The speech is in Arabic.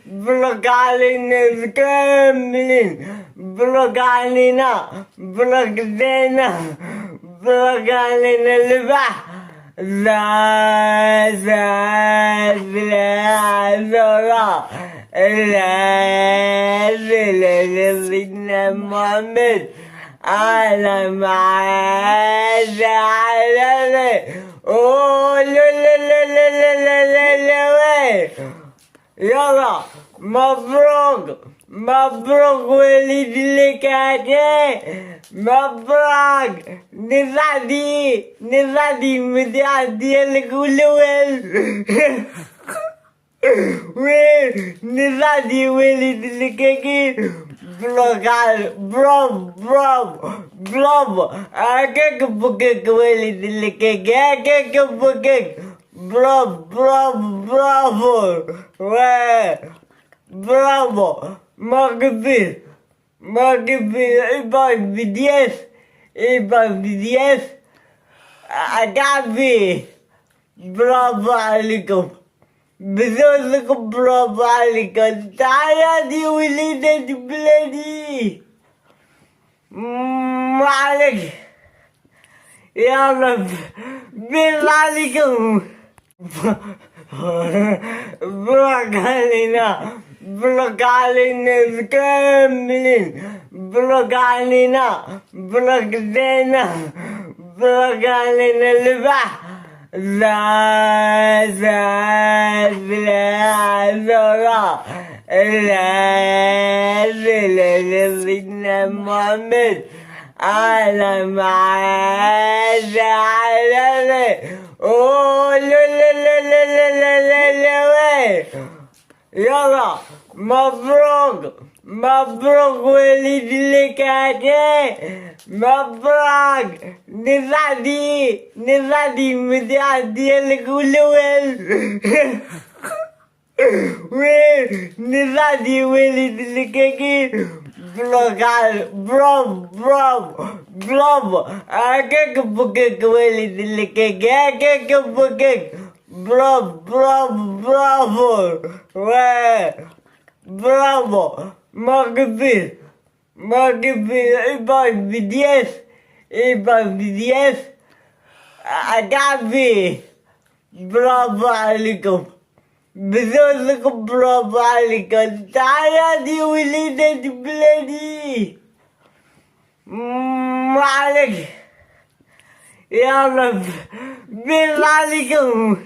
بلوك علينا كاملين، بلوك علينا، بلوك دينا، بلوك علينا البحر. لا لا لا لا سيدنا محمد على معاذ على اوه لا لا لا لا لا لا لا يلا مبروك مبروك ولد لك عليه مبروك نزادي مديان ديالك والأول وين نزادي ولد لك كي بلوك على برافو برافو برافو هكاك بكك ولد لك هكاك بكك برافو برافو برافو واه برافو ما قبل ما قبل إباك بديس إباك بديس أدعبي برافو عليكم بذلكم برافو عليكم تعالى دي وليدة بلادي ما عليك يا رب بالله عليكم بلوك علينا بلوك علينا كاملين بلوك علينا بلوك دينا بلوك علينا البحر. لا لا لا لا سيدنا محمد على معاذ على اوه لا لا لا لا لا لا لا يلا مبروك مبروك ولد لك عليه مبروك نزادي مديان ديالك والأول وين نزادي ولد لك كي بلوك على برافو برافو برافو هكاك بكك ولد لك هكاك بكك برافو برافو برافو واه برافو ما قبل ما قبل إباك بديس إباك بديس أدعبي برافو عليكم بذلكم برافو عليكم تعالى دي وليدة بلادي ما عليك يا رب بالله عليكم.